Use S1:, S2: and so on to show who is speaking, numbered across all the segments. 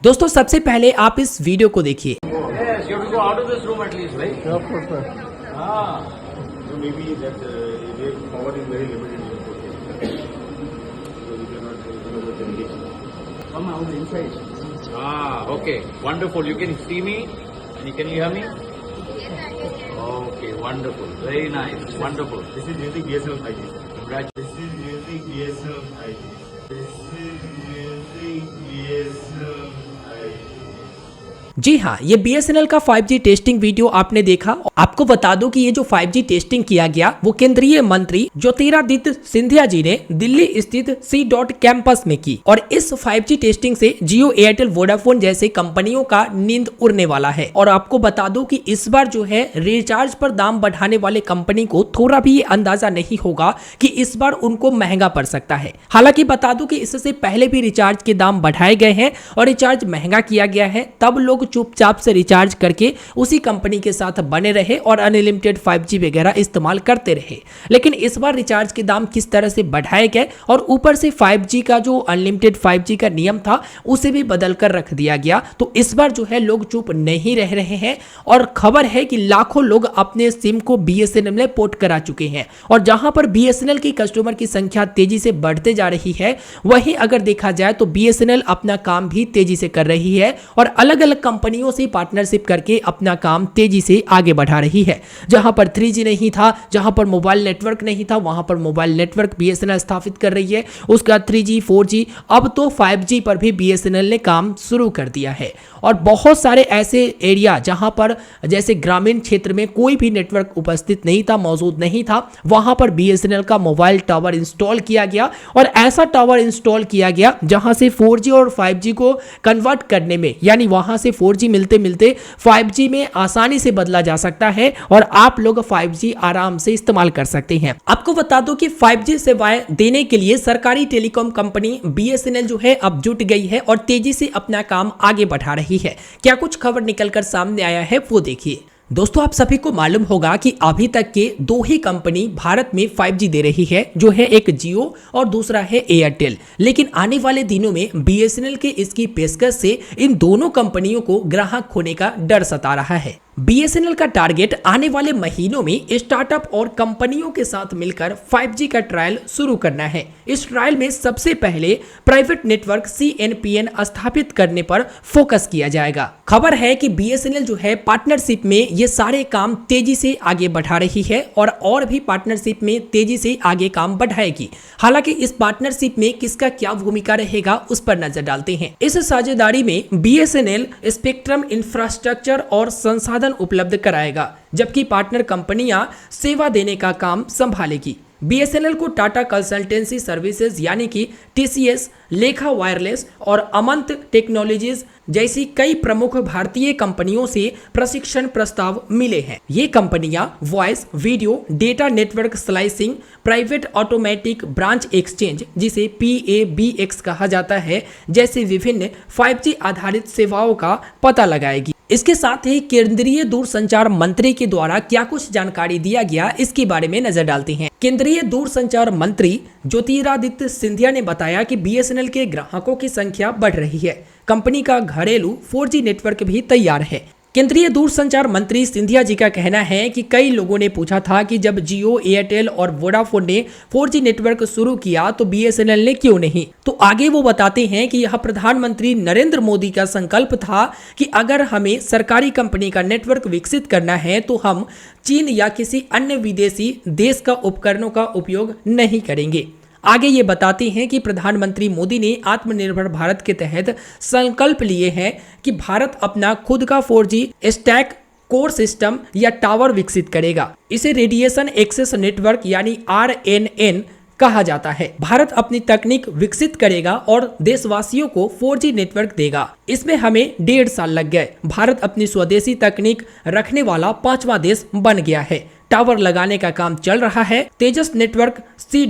S1: दोस्तों सबसे पहले आप इस वीडियो को देखिए।
S2: Yes, you have to go out of this room at least, right?
S3: Yeah, of course, sir.
S2: Ah,
S4: So maybe that way forward is very limited in your pocket. So you cannot go communication.
S2: come out inside. Okay, wonderful. You can see me and you can hear me? Okay, wonderful. Very nice. Wonderful.
S4: This is using BSNL 5G.
S2: Congratulations.
S4: This is using BSNL 5G. This is using BSNL 5G.
S1: जी हाँ, ये BSNL का 5G testing video आपने देखा। आपको बता दूं कि ये जो 5G टेस्टिंग किया गया वो केंद्रीय मंत्री ज्योतिरादित्य सिंधिया जी ने दिल्ली स्थित C. कैंपस में की और इस 5G टेस्टिंग से जियो, एयरटेल, वोडाफोन जैसे कंपनियों का नींद उड़ने वाला है। और आपको बता दूं कि इस बार जो है रिचार्ज पर दाम बढ़ाने वाले कंपनी को थोड़ा भी अंदाजा नहीं होगा कि इस बार उनको महंगा पड़ सकता है। हालांकि बता दूं कि इससे पहले भी रिचार्ज के दाम बढ़ाए गए हैं और रिचार्ज महंगा किया गया है, तब लोग चुपचाप से रिचार्ज करके उसी कंपनी के साथ बने रहे और अनलिमिटेड 5G वगैरह इस्तेमाल करते रहे। लेकिन इस बार रिचार्ज के दाम किस तरह से बढ़ाए गए और ऊपर से 5G का जो अनलिमिटेड 5G का नियम था उसे भी बदल कर रख दिया गया, तो इस बार जो है लोग चुप नहीं रह रहे हैं और खबर है कि लाखों लोग अपने सिम को BSNL में पोर्ट करा चुके हैं। और जहां पर BSNL की कस्टमर की संख्या तेजी से बढ़ते जा रही है, वहीं अगर देखा जाए तो BSNL अपना काम भी तेजी से कर रही है और अलग अलग कंपनियों से पार्टनरशिप करके अपना काम तेजी से आगे बढ़ा रही है। जहां पर 3G नहीं था, जहां पर मोबाइल नेटवर्क नहीं था, वहां पर मोबाइल नेटवर्क BSNL स्थापित कर रही है। उसका 3G 4G अब तो 5G पर भी BSNL ने काम शुरू कर दिया है। और बहुत सारे ऐसे एरिया जहां पर जैसे ग्रामीण क्षेत्र में कोई भी नेटवर्क उपस्थित नहीं था, मौजूद नहीं था, वहां पर BSNL का मोबाइल टावर इंस्टॉल किया गया और ऐसा टावर इंस्टॉल किया गया जहां से 4G और 5G को कन्वर्ट करने में, यानी वहां से 4G मिलते मिलते 5G में आसानी से बदला जा सकता है और आप लोग 5G आराम से इस्तेमाल कर सकते हैं। आपको बता दो कि 5G सेवाएं देने के लिए सरकारी टेलीकॉम कंपनी BSNL जो है अब जुट गई है और तेजी से अपना काम आगे बढ़ा रही है। क्या कुछ खबर निकलकर सामने आया है वो देखिए। दोस्तों आप सभी को मालूम होगा कि अभी तक के दो ही कंपनी भारत में 5G दे रही है, जो है एक जियो और दूसरा है एयरटेल। लेकिन आने वाले दिनों में BSNL के इसकी पेशकश से इन दोनों कंपनियों को ग्राहक खोने का डर सता रहा है। BSNL का टारगेट आने वाले महीनों में स्टार्टअप और कंपनियों के साथ मिलकर 5G का ट्रायल शुरू करना है। इस ट्रायल में सबसे पहले प्राइवेट नेटवर्क CNPN स्थापित करने पर फोकस किया जाएगा। खबर है कि BSNL जो है पार्टनरशिप में ये सारे काम तेजी से आगे बढ़ा रही है और भी पार्टनरशिप में तेजी से आगे काम बढ़ाएगी। हालांकि इस पार्टनरशिप में किसका क्या भूमिका रहेगा उस पर नजर डालते हैं। इस साझेदारी में BSNL स्पेक्ट्रम, इंफ्रास्ट्रक्चर और संसाधन उपलब्ध कराएगा, जबकि पार्टनर कंपनियां सेवा देने का काम संभालेगी। BSNL को टाटा कंसल्टेंसी सर्विसेज यानी कि TCS, लेखा वायरलेस और अमंत टेक्नोलॉजीज जैसी कई प्रमुख भारतीय कंपनियों से प्रशिक्षण प्रस्ताव मिले हैं। ये कंपनियां voice, video, data network slicing, private automatic branch exchange जिसे PABX कहा जाता है, जैसे विभिन्न 5G आधारित सेवाओं का पता लगाएगी। इसके साथ ही केंद्रीय दूरसंचार मंत्री के द्वारा क्या कुछ जानकारी दिया गया इसके बारे में नजर डालते हैं। केंद्रीय दूरसंचार मंत्री ज्योतिरादित्य सिंधिया ने बताया कि BSNL के ग्राहकों की संख्या बढ़ रही है। कंपनी का घरेलू 4G नेटवर्क भी तैयार है। केंद्रीय दूरसंचार मंत्री सिंधिया जी का कहना है कि कई लोगों ने पूछा था कि जब जियो, एयरटेल और वोडाफोन ने 4G नेटवर्क शुरू किया तो BSNL ने क्यों नहीं। तो आगे वो बताते हैं कि यह प्रधानमंत्री नरेंद्र मोदी का संकल्प था कि अगर हमें सरकारी कंपनी का नेटवर्क विकसित करना है तो हम चीन या किसी अन्य विदेशी देश का उपकरणों का उपयोग नहीं करेंगे। आगे ये बताते हैं कि प्रधानमंत्री मोदी ने आत्मनिर्भर भारत के तहत संकल्प लिए हैं कि भारत अपना खुद का 4G स्टैक कोर सिस्टम या टावर विकसित करेगा। इसे रेडिएशन एक्सेस नेटवर्क यानी RNN कहा जाता है। भारत अपनी तकनीक विकसित करेगा और देशवासियों को 4G नेटवर्क देगा। इसमें हमें 1.5 साल लग गए। भारत अपनी स्वदेशी तकनीक रखने वाला 5वां देश बन गया है। टावर लगाने का काम चल रहा है। तेजस नेटवर्क, C.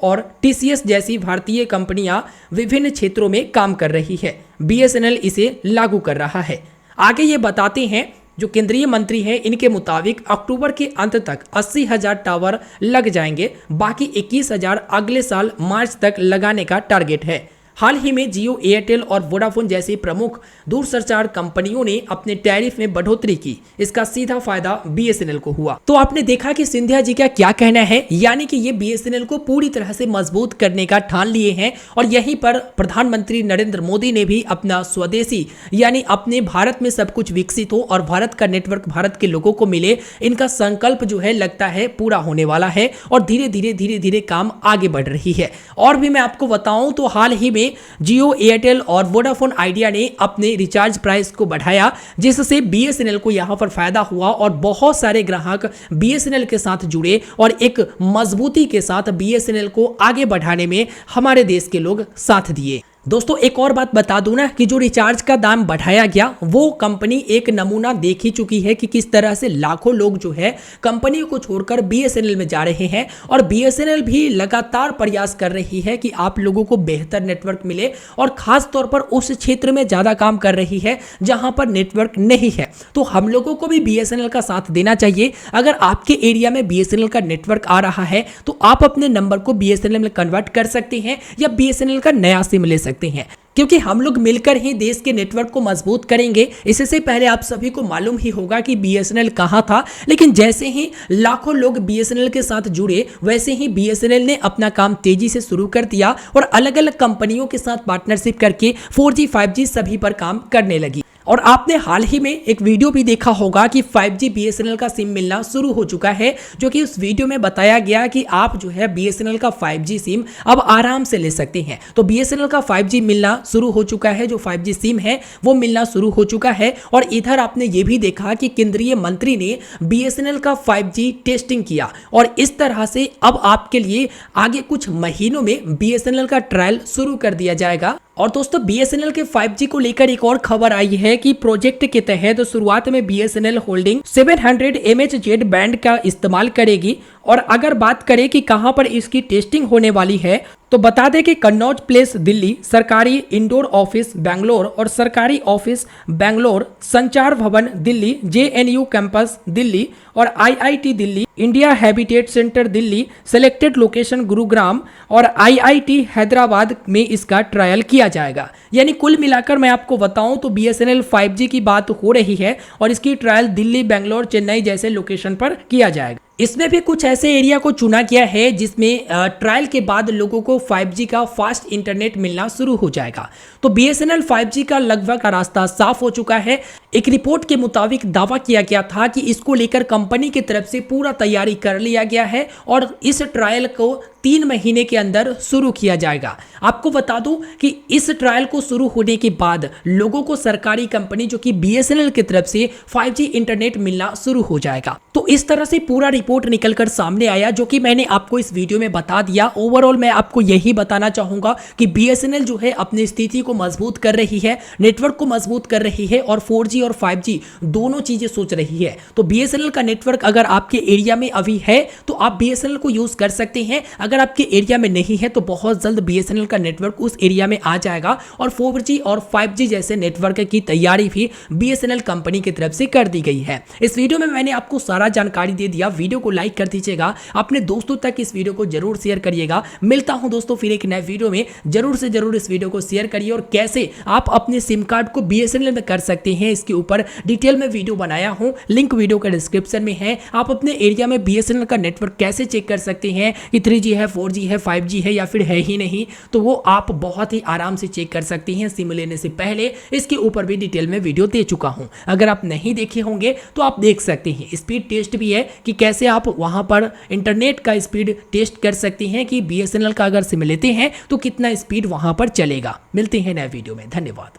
S1: और TCS जैसी भारतीय कंपनियां विभिन्न क्षेत्रों में काम कर रही है। BSNL इसे लागू कर रहा है। आगे ये बताते हैं जो केंद्रीय मंत्री हैं, इनके मुताबिक अक्टूबर के अंत तक 80,000 टावर लग जाएंगे, बाकी 21,000 अगले साल मार्च तक लगाने का टारगेट है। हाल ही में जियो, एयरटेल और वोडाफोन जैसी प्रमुख दूरसंचार कंपनियों ने अपने टैरिफ में बढ़ोतरी की। इसका सीधा फायदा बीएसएनएल को हुआ। तो आपने देखा कि सिंधिया जी का क्या कहना है, यानी कि ये बीएसएनएल को पूरी तरह से मजबूत करने का ठान लिए हैं और यहीं पर प्रधानमंत्री नरेंद्र मोदी ने भी अपना स्वदेशी यानी अपने भारत में सब कुछ विकसित हो और भारत का नेटवर्क भारत के लोगों को मिले, इनका संकल्प जो है लगता है पूरा होने वाला है और धीरे धीरे काम आगे बढ़ रही है। और भी मैं आपको बताऊं तो हाल ही में जियो, एयरटेल और वोडाफोन आइडिया ने अपने रिचार्ज प्राइस को बढ़ाया, जिससे बीएसएनएल को यहां पर फायदा हुआ और बहुत सारे ग्राहक बीएसएनएल के साथ जुड़े और एक मजबूती के साथ बीएसएनएल को आगे बढ़ाने में हमारे देश के लोग साथ दिए। दोस्तों एक और बात बता दूं ना कि जो रिचार्ज का दाम बढ़ाया गया वो कंपनी एक नमूना देख ही चुकी है कि किस तरह से लाखों लोग जो है कंपनी को छोड़कर बीएसएनएल में जा रहे हैं और बीएसएनएल भी लगातार प्रयास कर रही है कि आप लोगों को बेहतर नेटवर्क मिले और खास तौर पर उस क्षेत्र में ज्यादा काम कर रही है जहां पर नेटवर्क नहीं है। तो हम लोगों को भी बीएसएनएल का साथ देना चाहिए। अगर आपके एरिया में बीएसएनएल का नेटवर्क आ रहा है तो आप अपने नंबर को बीएसएनएल में कन्वर्ट कर सकते हैं या बीएसएनएल का नया सिम ले सकते हैं, क्योंकि हम लोग मिलकर ही देश के नेटवर्क को मजबूत करेंगे। इससे पहले आप सभी को मालूम ही होगा कि बीएसएनएल कहां था, लेकिन जैसे ही लाखों लोग बीएसएनएल के साथ जुड़े वैसे ही बीएसएनएल ने अपना काम तेजी से शुरू कर दिया और अलग अलग कंपनियों के साथ पार्टनरशिप करके 4G 5G सभी पर काम करने लगी। और आपने हाल ही में एक वीडियो भी देखा होगा कि 5G बीएसएनएल का सिम मिलना शुरू हो चुका है, जो कि उस वीडियो में बताया गया कि आप जो है बीएसएनएल का 5G सिम अब आराम से ले सकते हैं। तो बीएसएनएल का 5G मिलना शुरू हो चुका है, जो 5G सिम है वो मिलना शुरू हो चुका है। और इधर आपने ये भी देखा कि केंद्रीय मंत्री ने बीएसएनएल का 5G टेस्टिंग किया और इस तरह से अब आपके लिए आगे कुछ महीनों में बीएसएनएल का ट्रायल शुरू कर दिया जाएगा। और दोस्तों बीएसएनएल के 5G को लेकर एक और खबर आई है कि प्रोजेक्ट के तहत शुरुआत में बीएसएनएल होल्डिंग 700 MHz बैंड का इस्तेमाल करेगी। और अगर बात करें कि कहां पर इसकी टेस्टिंग होने वाली है तो बता दें कि कन्नौज प्लेस दिल्ली, सरकारी इंडोर ऑफिस बेंगलोर और सरकारी ऑफिस बेंगलोर, संचार भवन दिल्ली, JNU कैंपस दिल्ली और IIT Delhi, India habitat centre Delhi, selected location Gurugram और IIT हैदराबाद में इसका ट्रायल किया जाएगा। यानी कुल मिलाकर मैं आपको बताऊं तो बीएसएनएल 5G की बात हो रही है और इसकी ट्रायल दिल्ली, बेंगलोर, चेन्नई जैसे लोकेशन पर किया जाएगा। इसमें भी कुछ ऐसे एरिया को चुना गया है जिसमें ट्रायल के बाद लोगों को 5G का फास्ट इंटरनेट मिलना शुरू हो जाएगा। तो बीएसएनएल 5G का लगभग रास्ता साफ हो चुका है। एक रिपोर्ट के मुताबिक दावा किया गया था कि इसको लेकर कंपनी की तरफ से पूरा तैयारी कर लिया गया है और इस ट्रायल को 3 महीने के अंदर शुरू किया जाएगा। आपको बता दूं कि इस ट्रायल को शुरू होने के बाद लोगों को सरकारी कंपनी जो कि बीएसएनएल की तरफ से 5G इंटरनेट मिलना शुरू हो जाएगा। तो इस तरह से पूरा रिपोर्ट निकलकर सामने आया जो कि मैंने आपको इस वीडियो में बता दिया। ओवरऑल मैं आपको यही बताना चाहूंगा कि बीएसएनएल जो है अपनी स्थिति को मजबूत कर रही है, नेटवर्क को मजबूत कर रही है और 4G और 5G दोनों चीजें सोच रही है। तो बीएसएनएल का नेटवर्क अगर आपके एरिया में अभी है तो आप बीएसएनएल को यूज कर सकते हैं। अगर आपके एरिया में नहीं है तो बहुत जल्द बीएसएनएल का नेटवर्क उस एरिया में आ जाएगा और 4G और 5G जैसे नेटवर्क की तैयारी भी बीएसएनएल कंपनी की तरफ से कर दी गई है। इस वीडियो में मैंने आपको सारा जानकारी दे दिया। वीडियो को लाइक कर दीजिएगा, अपने दोस्तों तक इस वीडियो को जरूर शेयर करिएगा। मिलता हूं दोस्तों फिर एक नए वीडियो में। जरूर से जरूर इस वीडियो को शेयर करिए और कैसे आप अपने सिम कार्ड को बीएसएनएल में कर सकते हैं इसके ऊपर डिटेल में वीडियो बनाया हूं। लिंक वीडियो का डिस्क्रिप्शन में है। आप अपने एरिया में बीएसएनएल का नेटवर्क कैसे चेक कर सकते हैं कि 3G है, 4G है, 5G है या फिर है ही नहीं, तो वो आप बहुत ही आराम से चेक कर सकते हैं सिम लेने से पहले। इसके ऊपर भी डिटेल में वीडियो दे चुका हूं। अगर आप नहीं देखे होंगे तो आप देख सकते हैं। स्पीड टेस्ट भी है कि कैसे आप वहां पर इंटरनेट का स्पीड टेस्ट कर सकते हैं कि बीएसएनएल का अगर सिम लेते हैं तो कितना स्पीड वहां पर चलेगा। मिलते हैं नए वीडियो में। धन्यवाद।